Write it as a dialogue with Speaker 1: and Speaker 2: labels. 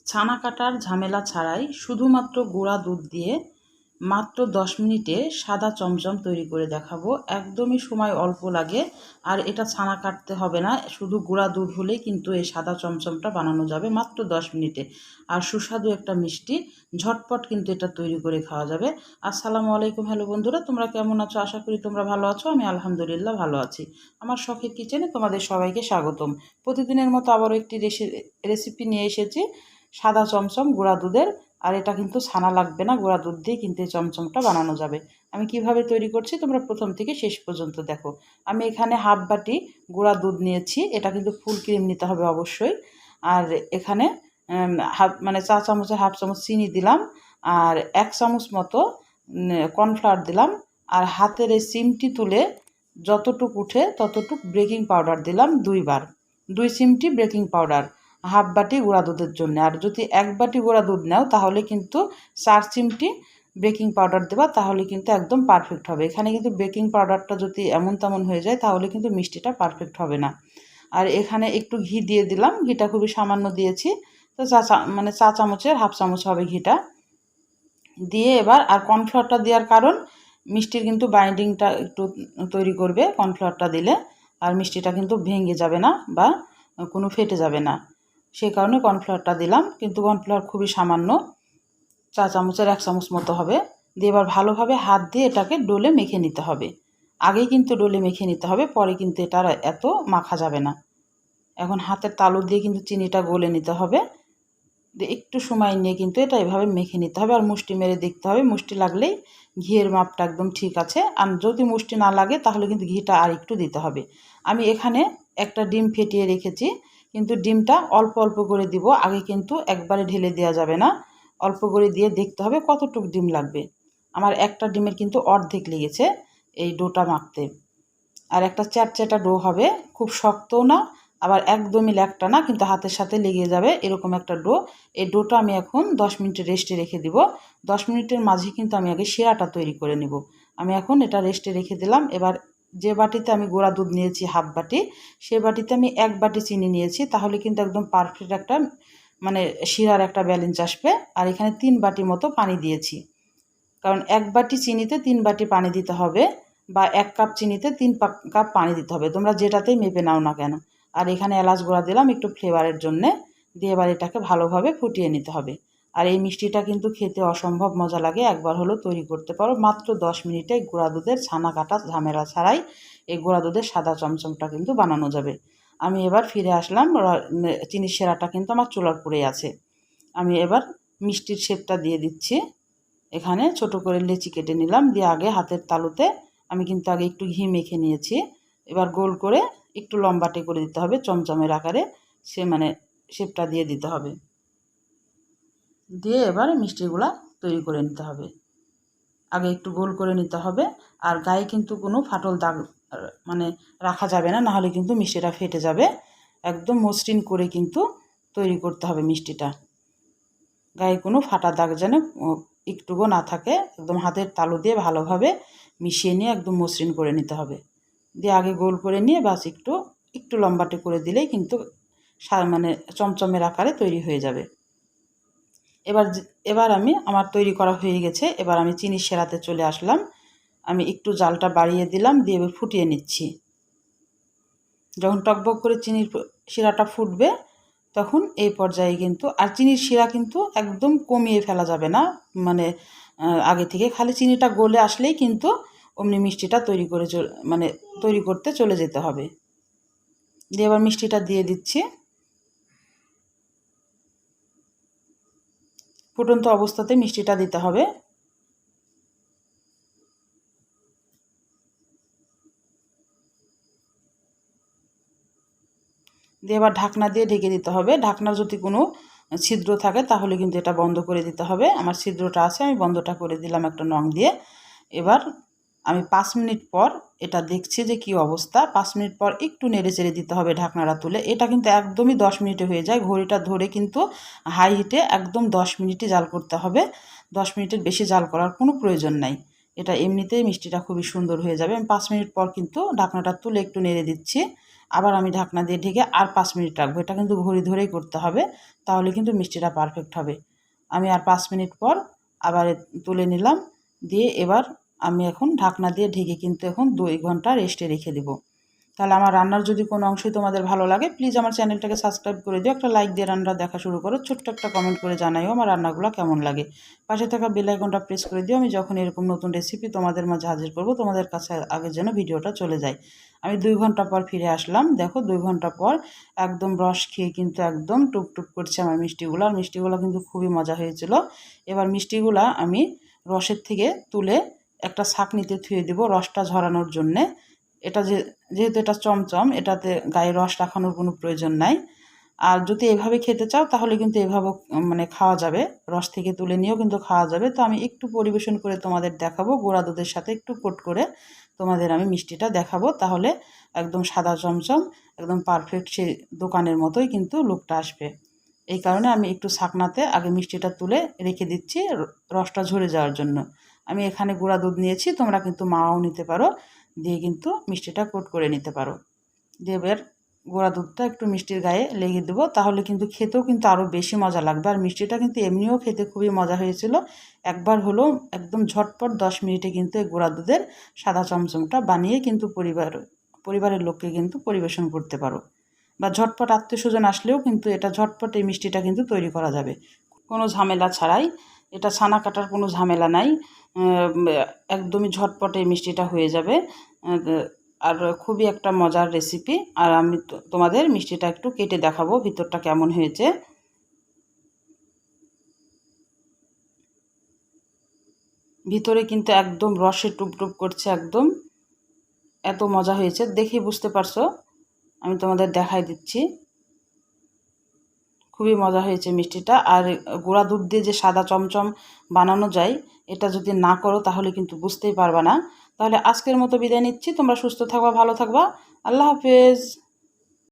Speaker 1: ছানা কাটার ঝামেলা ছাড়াই শুধুমাত্র গুঁড়া দুধ দিয়ে মাত্র 10 মিনিটে সাদা চমচম তৈরি করে দেখাবো। একদমই সময় অল্প লাগে, আর এটা ছানা কাটতে হবে না, শুধু গুঁড়া দুধ হলেই কিন্তু এই সাদা চমচমটা বানানো যাবে মাত্র 10 মিনিটে। আর সুস্বাদু একটা মিষ্টি, ঝটপট কিন্তু এটা তৈরি করে খাওয়া যাবে। আসসালামু আলাইকুম, হ্যালো বন্ধুরা, তোমরা কেমন আছো? আশা করি তোমরা ভালো আছো। আমি আলহামদুলিল্লাহ ভালো আছি। আমার শখের কিচেনে তোমাদের সবাইকে স্বাগতম। প্রতিদিনের মতো আবারও একটি রেসিপি নিয়ে এসেছি, সাদা চমচম গুঁড়া দুধের। আর এটা কিন্তু ছানা লাগবে না, গুঁড়া দুধ দিয়ে কিন্তু এই চমচমটা বানানো যাবে। আমি কিভাবে তৈরি করছি তোমরা প্রথম থেকে শেষ পর্যন্ত দেখো। আমি এখানে হাফ বাটি গুঁড়া দুধ নিয়েছি, এটা কিন্তু ফুল ক্রিম নিতে হবে অবশ্যই। আর এখানে চা চামচের হাফ চামচ চিনি দিলাম, আর 1 চামচ মতো কর্নফ্লাওয়ার দিলাম। আর হাতের এই চিমটি তুলে যতটুক উঠে ততটুক বেকিং পাউডার দিলাম 2 চিমটি বেকিং পাউডার হাফ বাটি গুঁড়া দুধের জন্য। আর যদি 1 বাটি গুঁড়া দুধ নাও তাহলে কিন্তু 4 চিমটি বেকিং পাউডার দেবা, তাহলে কিন্তু একদম পারফেক্ট হবে। এখানে কিন্তু বেকিং পাউডারটা যদি এমন তেমন হয়ে যায় তাহলে কিন্তু মিষ্টিটা পারফেক্ট হবে না। আর এখানে একটু ঘি দিয়ে দিলাম, ঘিটা খুবই সামান্য দিয়েছি, তো চা চামচের হাফ চামচ হবে ঘিটা দিয়ে। এবার আর কর্নফ্লাওয়ারটা দেওয়ার কারণ মিষ্টির কিন্তু বাইন্ডিংটা একটু তৈরি করবে কর্নফ্লাওয়ারটা দিলে, আর মিষ্টিটা কিন্তু ভেঙে যাবে না বা কোনো ফেটে যাবে না, সেই কারণে কর্নফ্লাওয়ারটা দিলাম। কিন্তু কর্নফ্লাওয়ার খুবই সামান্য, চা চামচের 1 চামচ মতো হবে। দিয়ে এবার ভালোভাবে হাত দিয়ে এটাকে ডোলে মেখে নিতে হবে। আগেই কিন্তু ডোলে মেখে নিতে হবে, পরে কিন্তু এটা এত মাখা যাবে না। এখন হাতের তালু দিয়ে কিন্তু চিনিটা গলে নিতে হবে, দিয়ে একটু সময় নিয়ে কিন্তু এটা এভাবে মেখে নিতে হবে। আর মুষ্টি মেরে দেখতে হবে, মুষ্টি লাগলেই ঘিয়ের মাপটা একদম ঠিক আছে। আর যদি মুষ্টি না লাগে তাহলে কিন্তু ঘিটা আর একটু দিতে হবে। আমি এখানে একটা ডিম ফেটিয়ে রেখেছি, কিন্তু ডিমটা অল্প অল্প করে দিব, আগে কিন্তু একবারে ঢেলে দেওয়া যাবে না, অল্প করে দিয়ে দেখতে হবে কতটুকু ডিম লাগবে। আমার একটা ডিমের কিন্তু অর্ধেক লেগেছে এই ডোটা মাখতে। আর একটা চ্যাটচ্যাটা ডো হবে, খুব শক্তও না আবার একদমই ল্যাকটা না, কিন্তু হাতের সাথে লেগে যাবে এরকম একটা ডো। এই ডোটা আমি এখন 10 মিনিট রেস্টে রেখে দিব। 10 মিনিটের মাঝে কিন্তু আমি আগে শিরাটা তৈরি করে নেব। আমি এখন এটা রেস্টে রেখে দিলাম। এবার যে বাটিতে আমি গুঁড়া দুধ নিয়েছি হাফ বাটি, সে বাটিতে আমি 1 বাটি চিনি নিয়েছি, তাহলে কিন্তু একদম পারফেক্ট একটা শিরার একটা ব্যালেন্স আসবে। আর এখানে 3 বাটি মতো পানি দিয়েছি, কারণ 1 বাটি চিনিতে 3 বাটি পানি দিতে হবে, বা 1 কাপ চিনিতে 3 কাপ পানি দিতে হবে, তোমরা যেটাতেই মেপে নাও না কেন। আর এখানে এলাচ গুঁড়া দিলাম একটু ফ্লেভারের জন্যে, দিয়ে এবার এটাকে ভালোভাবে ফুটিয়ে নিতে হবে। আর এই মিষ্টিটা কিন্তু খেতে অসম্ভব মজা লাগে, একবার হলো তৈরি করতে পারো। মাত্র 10 মিনিটে গুঁড়া দুধের ছানা কাটা ঝামেলা ছাড়াই এই গুঁড়া দুধের সাদা চমচমটা কিন্তু বানানো যাবে। আমি এবার ফিরে আসলাম, চিনির শিরাটা কিন্তু আমার চুলার উপরেই আছে। আমি এবার মিষ্টির শেপটা দিয়ে দিচ্ছি। এখানে ছোট করে লেচি কেটে নিলাম, দিয়ে আগে হাতের তালুতে আমি কিন্তু আগে একটু ঘি মেখে নিয়েছি। এবার গোল করে একটু লম্বাটে করে দিতে হবে, চমচমের আকারে শেপটা দিয়ে দিতে হবে। দিয়ে এবার মিষ্টিগুলা তৈরি করে নিতে হবে। আগে একটু গোল করে নিতে হবে, আর গায়ে কিন্তু কোনো ফাটল দাগ রাখা যাবে না, নাহলে কিন্তু মিষ্টিটা ফেটে যাবে। একদম মসৃণ করে কিন্তু তৈরি করতে হবে মিষ্টিটা, গায়ে কোনো ফাটা দাগ যেন একটুও না থাকে। একদম হাতের তালু দিয়ে ভালোভাবে মিশিয়ে নিয়ে একদম মসৃণ করে নিতে হবে। দিয়ে আগে গোল করে নিয়ে বাস একটু একটু লম্বাটে করে দিলেই কিন্তু চমচমের আকারে তৈরি হয়ে যাবে। এবার আমার তৈরি করা হয়ে গেছে। এবার আমি চিনির শিরাতে চলে আসলাম। আমি একটু জালটা বাড়িয়ে দিলাম, দিয়ে এবার ফুটিয়ে নিচ্ছি। যখন টকবক করে চিনির শিরাটা ফুটবে তখন এই পর্যায়ে কিন্তু, আর চিনির শিরা কিন্তু একদম কমিয়ে ফেলা যাবে না, আগে থেকে খালি চিনিটা গলে আসলেই কিন্তু অমনি মিষ্টিটা তৈরি করতে চলে যেতে হবে। দিয়ে এবার মিষ্টিটা দিয়ে দিচ্ছি। ফুটন্ত অবস্থাতে মিষ্টিটা দিতে হবে। দিয়ে এবার ঢাকনা দিয়ে ঢেকে দিতে হবে। ঢাকনার যদি কোনো ছিদ্র থাকে তাহলে কিন্তু এটা বন্ধ করে দিতে হবে। আমার ছিদ্রটা আছে, আমি বন্ধটা করে দিলাম একটা নং দিয়ে। এবার আমি 5 মিনিট পর এটা দেখছি যে কি অবস্থা। 5 মিনিট পর একটু নেড়ে চেড়ে দিতে হবে ঢাকনাটা তুলে। এটা কিন্তু একদমই 10 মিনিটে হয়ে যায়। ঘড়িটা ধরে কিন্তু হাই হিটে একদম 10 মিনিটই জাল করতে হবে। 10 মিনিটের বেশি জাল করার কোনো প্রয়োজন নাই। এটা এমনিতেই মিষ্টিটা খুবই সুন্দর হয়ে যাবে। আমি 5 মিনিট পর কিন্তু ঢাকনাটা তুলে একটু নেড়ে দিচ্ছি। আবার আমি ঢাকনা দিয়ে ঢেকে আর 5 মিনিট রাখবো। এটা কিন্তু ঘড়ি ধরেই করতে হবে, তাহলে কিন্তু মিষ্টিটা পারফেক্ট হবে। আমি আর 5 মিনিট পর আবার তুলে নিলাম, দিয়ে এবার আমি এখন ঢাকনা দিয়ে ঢেকে কিন্তু এখন 2 ঘন্টা রেস্টে রেখে দেবো। তাহলে আমার রান্নার যদি কোনো অংশই তোমাদের ভালো লাগে, প্লিজ আমার চ্যানেলটাকে সাবস্ক্রাইব করে দিও, একটা লাইক দিয়ে রান্না দেখা শুরু করো, ছোট্ট একটা কমেন্ট করে জানাইও আমার রান্নাগুলো কেমন লাগে। পাশে থাকা বেল আইকনটা প্রেস করে দিও, আমি যখন এরকম নতুন রেসিপি তোমাদের মাঝে হাজির করব তোমাদের কাছে আগে যেন ভিডিওটা চলে যায়। আমি 2 ঘন্টা পর ফিরে আসলাম। দেখো 2 ঘন্টা পর একদম রস খেয়ে কিন্তু একদম টুকটুক করছে আমার মিষ্টিগুলো, আর মিষ্টিগুলো কিন্তু খুবই মজা হয়েছিল। এবার মিষ্টিগুলা আমি রসের থেকে তুলে একটা ছাঁকনিতে ধুয়ে দেবো রসটা ঝরানোর জন্যে। এটা যেহেতু এটা চমচম, এটাতে গায়ে রস রাখানোর কোনো প্রয়োজন নাই। আর যদি এভাবে খেতে চাও তাহলে কিন্তু এভাবেও মানে খাওয়া যাবে, রস থেকে তুলে নিয়েও কিন্তু খাওয়া যাবে। তো আমি একটু পরিবেশন করে তোমাদের দেখাবো, গুঁড়া দুধের সাথে একটু কোট করে তোমাদের আমি মিষ্টিটা দেখাবো, তাহলে একদম সাদা চমচম একদম পারফেক্ট সেই দোকানের মতোই কিন্তু লুকটা আসবে। এই কারণে আমি একটু ছাকনাতে আগে মিষ্টিটা তুলে রেখে দিচ্ছি রসটা ঝরে যাওয়ার জন্য। আমি এখানে গুঁড়া দুধ নিয়েছি, তোমরা কিন্তু মাওয়াও নিতে পারো, দিয়ে কিন্তু মিষ্টিটা কোট করে নিতে পারো। দিয়ে এবার গুঁড়া দুধটা একটু মিষ্টির গায়ে লেগে দেবো, তাহলে কিন্তু খেতেও কিন্তু আরও বেশি মজা লাগবে। আর মিষ্টিটা কিন্তু এমনিও খেতে খুবই মজা হয়েছিল। একবার হলো একদম ঝটপট 10 মিনিটে কিন্তু এই গুঁড়া দুধের সাদা চমচমটা বানিয়ে কিন্তু পরিবারের লোককে কিন্তু পরিবেশন করতে পারো, বা ঝটপট আত্মীয়স্বজন আসলেও কিন্তু এটা ঝটপট এই মিষ্টিটা কিন্তু তৈরি করা যাবে কোনো ঝামেলা ছাড়াই। এটা ছানা কাটার কোনো ঝামেলা নাই, একদমই ঝটপট এই মিষ্টিটা হয়ে যাবে। আর খুবই একটা মজার রেসিপি। আর আমি তোমাদের মিষ্টিটা একটু কেটে দেখাবো ভিতরটা কেমন হয়েছে। ভিতরে কিন্তু একদম রসে টুপটুপ করছে, একদম এত মজা হয়েছে, দেখেই বুঝতে পারছো। আমি তোমাদের দেখাই দিচ্ছি, খুবই মজা হয়েছে মিষ্টিটা। আর গুঁড়া দুধ দিয়ে যে সাদা চমচম বানানো যায়, এটা যদি না করো তাহলে কিন্তু বুঝতেই পারবা না। তাহলে আজকের মতো বিদায় নিচ্ছি, তোমরা সুস্থ থাকবা, ভালো থাকবা, আল্লাহ হাফেজ।